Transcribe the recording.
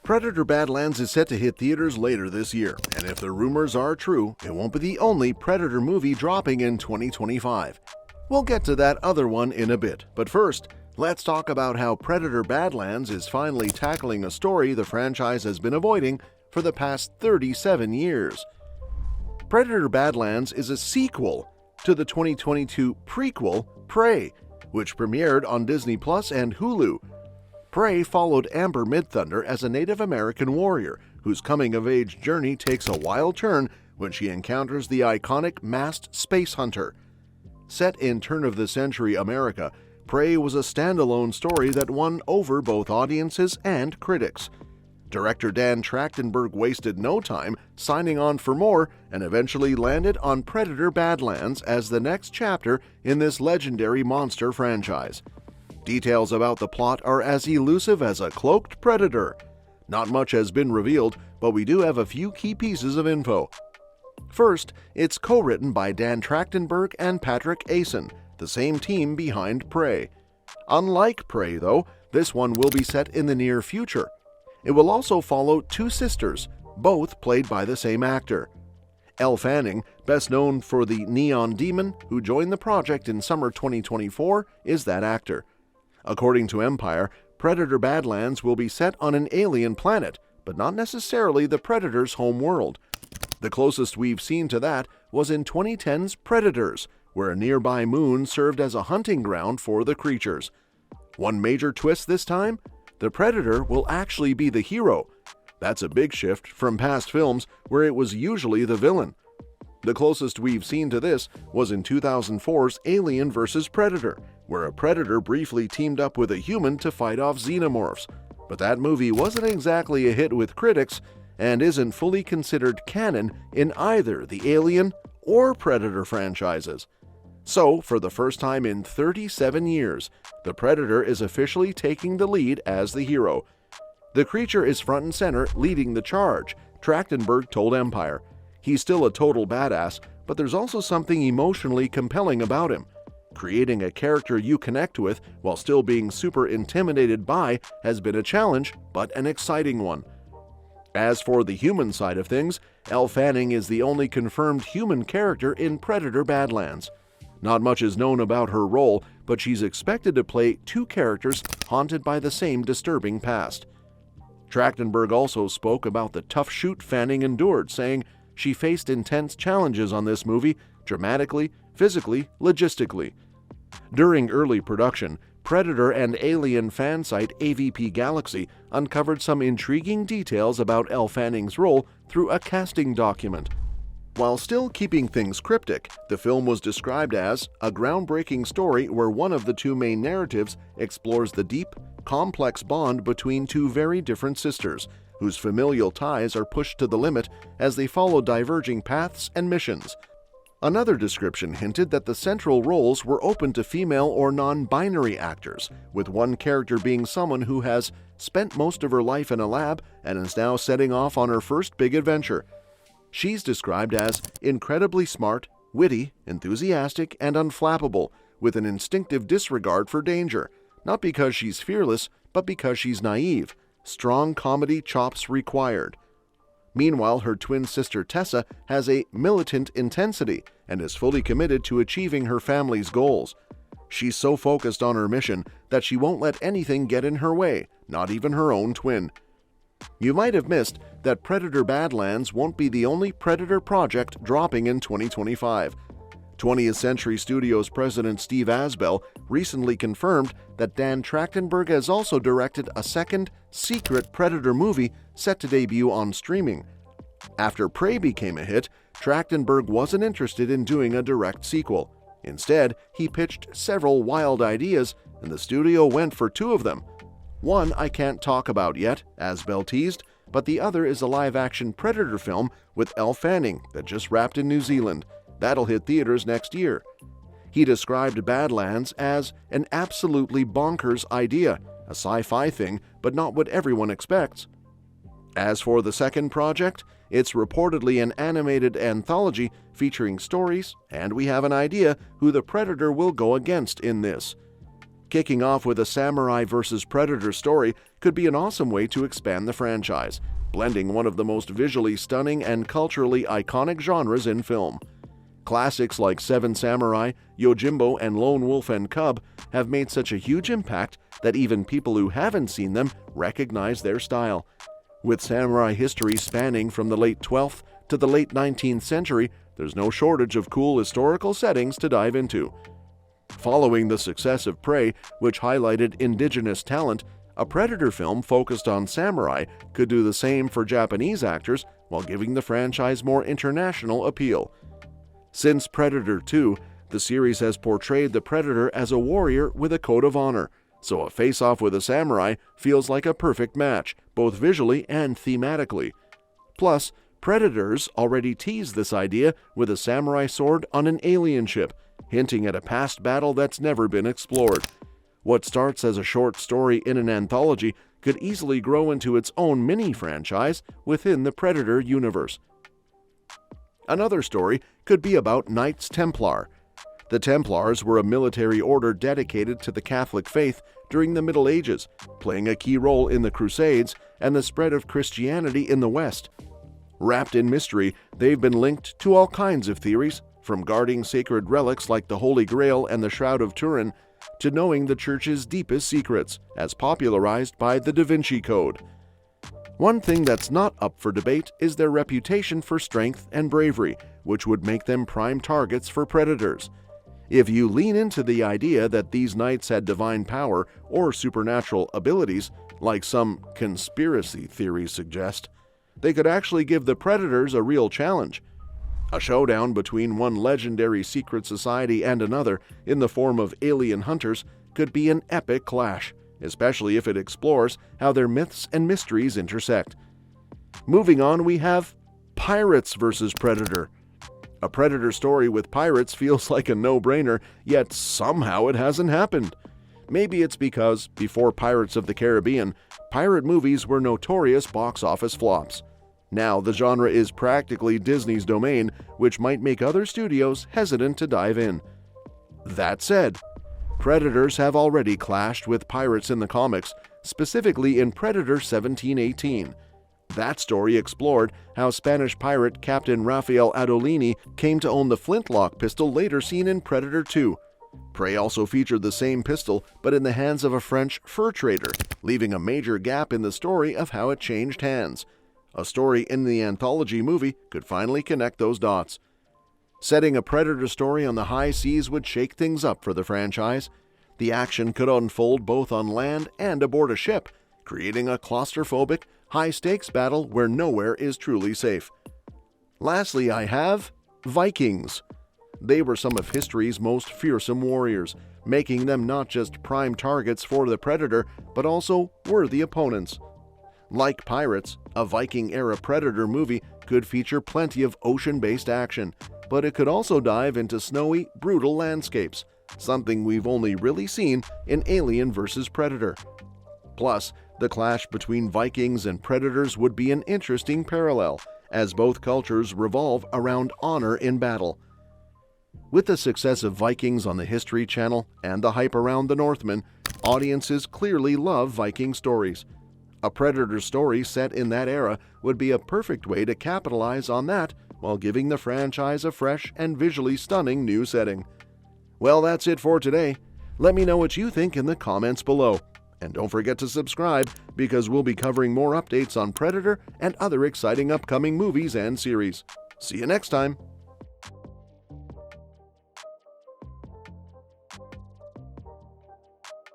Predator Badlands is set to hit theaters later this year, and if the rumors are true, it won't be the only Predator movie dropping in 2025. We'll get to that other one in a bit, but first, let's talk about how Predator Badlands is finally tackling a story the franchise has been avoiding for the past 37 years. Predator Badlands is a sequel to the 2022 prequel, Prey, which premiered on Disney Plus and Hulu. Prey followed Amber Midthunder as a Native American warrior whose coming-of-age journey takes a wild turn when she encounters the iconic masked space hunter. Set in turn-of-the-century America, Prey was a standalone story that won over both audiences and critics. Director Dan Trachtenberg wasted no time signing on for more and eventually landed on Predator Badlands as the next chapter in this legendary monster franchise. Details about the plot are as elusive as a cloaked predator. Not much has been revealed, but we do have a few key pieces of info. First, it's co-written by Dan Trachtenberg and Patrick Asen, the same team behind Prey. Unlike Prey, though, this one will be set in the near future. It will also follow two sisters, both played by the same actor. Elle Fanning, best known for the Neon Demon, who joined the project in summer 2024, is that actor. According to Empire, Predator Badlands will be set on an alien planet, but not necessarily the Predator's home world. The closest we've seen to that was in 2010's Predators, where a nearby moon served as a hunting ground for the creatures. One major twist this time? The Predator will actually be the hero. That's a big shift from past films where it was usually the villain. The closest we've seen to this was in 2004's Alien vs. Predator, where a predator briefly teamed up with a human to fight off xenomorphs. But that movie wasn't exactly a hit with critics and isn't fully considered canon in either the Alien or Predator franchises. So, for the first time in 37 years, the Predator is officially taking the lead as the hero. The creature is front and center, leading the charge, Trachtenberg told Empire. He's still a total badass, but there's also something emotionally compelling about him. Creating a character you connect with while still being super intimidated by has been a challenge, but an exciting one. As for the human side of things, Elle Fanning is the only confirmed human character in Predator Badlands. Not much is known about her role, but she's expected to play two characters haunted by the same disturbing past. Trachtenberg also spoke about the tough shoot Fanning endured, saying she faced intense challenges on this movie, dramatically, physically, logistically. During early production, Predator and Alien fan site AVP Galaxy uncovered some intriguing details about Elle Fanning's role through a casting document. While still keeping things cryptic, the film was described as a groundbreaking story where one of the two main narratives explores the deep, complex bond between two very different sisters, whose familial ties are pushed to the limit as they follow diverging paths and missions. Another description hinted that the central roles were open to female or non-binary actors, with one character being someone who has spent most of her life in a lab and is now setting off on her first big adventure. She's described as incredibly smart, witty, enthusiastic, and unflappable, with an instinctive disregard for danger, not because she's fearless, but because she's naive. Strong comedy chops required. Meanwhile, her twin sister Tessa has a militant intensity and is fully committed to achieving her family's goals. She's so focused on her mission that she won't let anything get in her way, not even her own twin. You might have missed that Predator Badlands won't be the only Predator project dropping in 2025. 20th Century Studios president Steve Asbell recently confirmed that Dan Trachtenberg has also directed a second, secret Predator movie set to debut on streaming. After Prey became a hit, Trachtenberg wasn't interested in doing a direct sequel. Instead, he pitched several wild ideas, and the studio went for two of them. One I can't talk about yet, Asbell teased, but the other is a live-action Predator film with Elle Fanning that just wrapped in New Zealand. That'll hit theaters next year. He described Badlands as an absolutely bonkers idea, a sci-fi thing, but not what everyone expects. As for the second project, it's reportedly an animated anthology featuring stories, and we have an idea who the Predator will go against in this. Kicking off with a samurai versus predator story could be an awesome way to expand the franchise, blending one of the most visually stunning and culturally iconic genres in film. Classics like Seven Samurai, Yojimbo, and Lone Wolf and Cub have made such a huge impact that even people who haven't seen them recognize their style. With samurai history spanning from the late 12th to the late 19th century, there's no shortage of cool historical settings to dive into. Following the success of Prey, which highlighted indigenous talent, a Predator film focused on samurai could do the same for Japanese actors while giving the franchise more international appeal. Since Predator 2, the series has portrayed the Predator as a warrior with a code of honor, so a face-off with a samurai feels like a perfect match, both visually and thematically. Plus, Predators already teased this idea with a samurai sword on an alien ship, hinting at a past battle that's never been explored. What starts as a short story in an anthology could easily grow into its own mini-franchise within the Predator universe. Another story could be about Knights Templar. The Templars were a military order dedicated to the Catholic faith during the Middle Ages, playing a key role in the Crusades and the spread of Christianity in the West. Wrapped in mystery, they've been linked to all kinds of theories, from guarding sacred relics like the Holy Grail and the Shroud of Turin, to knowing the Church's deepest secrets, as popularized by the Da Vinci Code. One thing that's not up for debate is their reputation for strength and bravery, which would make them prime targets for predators. If you lean into the idea that these knights had divine power or supernatural abilities, like some conspiracy theories suggest, they could actually give the predators a real challenge. A showdown between one legendary secret society and another in the form of alien hunters could be an epic clash, especially if it explores how their myths and mysteries intersect. Moving on, we have Pirates vs. Predator. A Predator story with pirates feels like a no-brainer, yet somehow it hasn't happened. Maybe it's because, before Pirates of the Caribbean, pirate movies were notorious box office flops. Now the genre is practically Disney's domain, which might make other studios hesitant to dive in. That said, Predators have already clashed with pirates in the comics, specifically in Predator 1718. That story explored how Spanish pirate Captain Rafael Adolini came to own the flintlock pistol later seen in Predator 2. Prey also featured the same pistol, but in the hands of a French fur trader, leaving a major gap in the story of how it changed hands. A story in the Anthology movie could finally connect those dots. Setting a Predator story on the high seas would shake things up for the franchise. The action could unfold both on land and aboard a ship, creating a claustrophobic, high-stakes battle where nowhere is truly safe. Lastly, I have Vikings. They were some of history's most fearsome warriors, making them not just prime targets for the Predator, but also worthy opponents. Like Pirates, a Viking-era Predator movie could feature plenty of ocean-based action, but it could also dive into snowy, brutal landscapes, something we've only really seen in Alien vs. Predator. Plus, the clash between Vikings and Predators would be an interesting parallel, as both cultures revolve around honor in battle. With the success of Vikings on the History Channel and the hype around the Northmen, audiences clearly love Viking stories. A Predator story set in that era would be a perfect way to capitalize on that while giving the franchise a fresh and visually stunning new setting. Well, that's it for today. Let me know what you think in the comments below. And don't forget to subscribe, because we'll be covering more updates on Predator and other exciting upcoming movies and series. See you next time!